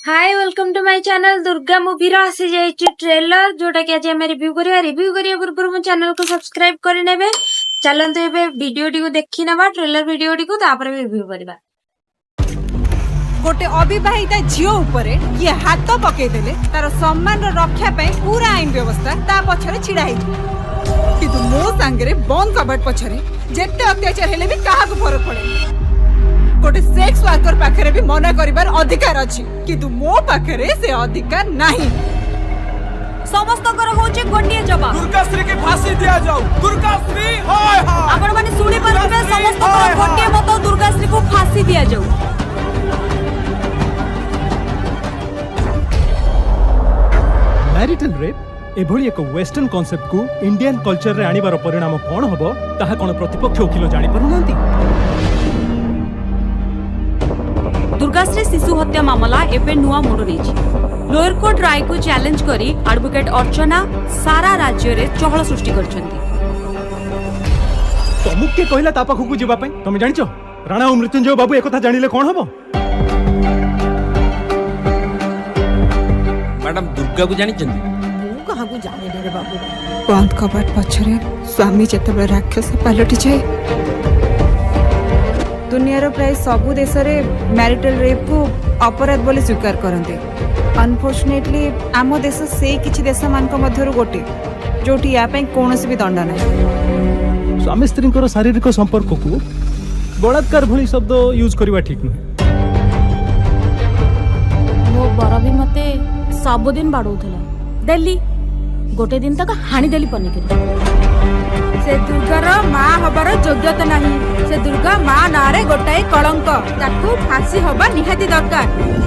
Hi welcome to my channel Durga movie रो आसी जाइछि ट्रेलर जोटा कि आज हम रिव्यू करिया पूर्व मो चैनल को सब्सक्राइब करि नेबे। चलंतु एबे वीडियो टी को देखि नबा ट्रेलर वीडियो टी को तापर रिव्यू करबा। गोटे अविवाहिता झील उपरे किए हाथ पकई देले तार सम्मान रक्षा पे पूरा आईन व्यवस्था ता पछरे छिड़ा है किंतु मो सांगरे बंद कबाट पछरे जेते अत्याचार हेले भी काहा को फरक पड़े। गोटे सेक्स वर्कर पाखरे भी मना करिबार अधिकार अछि किंतु मो पाखरे से अधिकार नाही। समस्त कर होचे गोटिए जवाब दुर्गा श्री की फांसी दिया जाऊ। दुर्गा श्री हाय हाय आपण माने सुनी परबे समस्त कर गोटिए मत दुर्गा श्री को फांसी दिया जाऊ। मैरिटल रेप एभली एक वेस्टर्न कॉन्सेप्ट को इंडियन कल्चर रे आनिबार परिणाम कोन हबो ताहा कोन प्रतिपक्ष वकील जानि पारु नांती। दुर्गाश्री शिशु हत्या मामला एबे नुआ मोड़ रही। लोअर कोर्ट राय को चैलेंज करी एडवोकेट अर्चना सारा राज्य रे चहल सृष्टि करछंती। तमुक के कहला ता पाखु को जिबा पई तमे जानिचो राणा ओ मृत्युंजय बाबू एकथा जानिले कोन हबो। मैडम दुर्गा को जानिचंती मु कहा को जाने रे बाबू। बंद कबाट पछरे स्वामी जेतबे राक्षस पलटि जाए। दुनियार प्राय सबु देश रे मैरिटल रेप को अपराध बोले स्वीकार करते। अनफॉर्चुनेटली आम देश से किछि देश मानक मध्यरु गोटे जोटी या पई कोनोसी भी दंड नाही। स्वामी स्त्री शारीरिक संपर्क को बलात्कार भली शब्द यूज करबा ठीक न। मो बर भी मते सबुदिन बाड़ौला देली गोटे दिन तक हाणी देली पनिके। से दुर्गार माँ हबार योग्यता नहीं। से दुर्गा माँ नारे गोटाए कलंक ताकू फांसी हबा निहाती दरकार।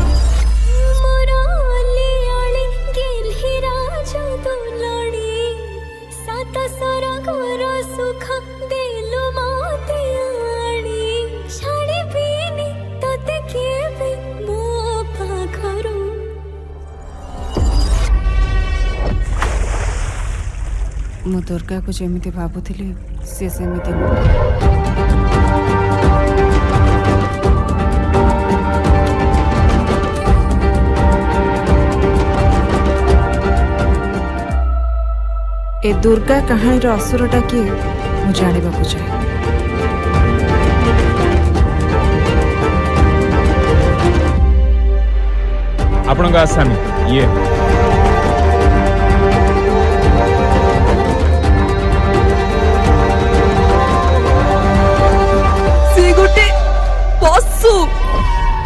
मु दुर्गा को जेमिति भाबुथिली से सेमिति ए दुर्गा कहानी रो असुरटा किए मु जानिबा को चाहे। आपण का आसामी ये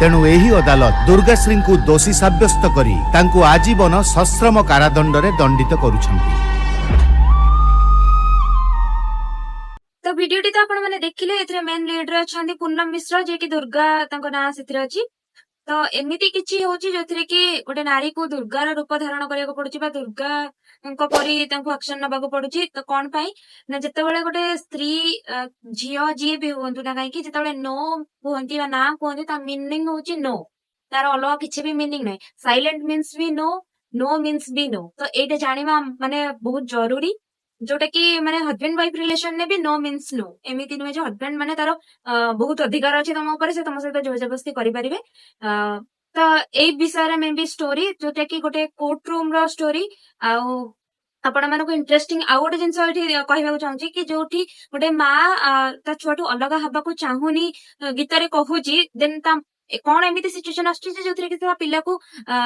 तेणु एही अदालत दुर्गाश्री को दोषी साब्यस्त करी तांको आजीवन सश्रम कारादंडरे दंडित करूछंती। तो वीडियो टी तो आपण माने देखिले एथरे मेन लीडर अछंती पूनम मिश्र जे कि दुर्गा तांको नाम सेथिरे अछि। तो एमिति किछि होछि जोथरे कि गोटे नारी को दुर्गार रूप धारण करिया पड़ुछि बा दुर्गा परी एक्शन नबाक पड़ुछि। तो कौन पाई ना जितेबाला गोटे स्त्री झील जी भी हूँ ना कहीं जिते नो कहती ना कहती मीनिंग हूँ नो तार अलग किसी भी मीनिंग ना। साइलेंट मीन्स भी नो नो मीन्स भी नो। तो ये जाना माने बहुत जरूरी जोटा कि माने हस्बैंड वाइफ रिलेशन ने भी नो मीन्स नो एमती नुहे जो हस्बैंड माने तार बहुत अधिकार अच्छे तुम उपर से तुम सहित जोर जबरदस्ती करें। तो यही विषय में भी स्टोरी जोटा कि गोटे कोर्ट रूम रो स्टोरी आपण मानक इंटरेस्टिंग आउ गोटे जिन कहवाक चाहूँ कि जो गोटे माँ ता छुआ अलग हवा को चाहूनी गीत कहूची देन कौन एमती सिचुएशन आसुची जो पिला को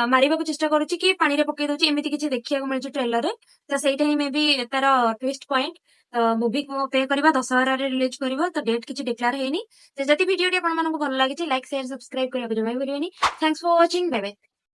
मारिबा को चेष्टा करुच्ची कि पानी रे पकई दउची एमती किछि देखिया मिलुची ट्रेलर रे। तो सेटा ही मे बी तार ट्विस्ट पॉइंट। मूवी को पे करबा दशहरा रे रिलीज करबा तो डेट किछि डिक्लेयर हेनी। तो जति वीडियो टी आपण मानक भल लागिछि लाइक शेयर सब्सक्राइब करिया जमा भूलिबेनी। Thanks for watching bye bye.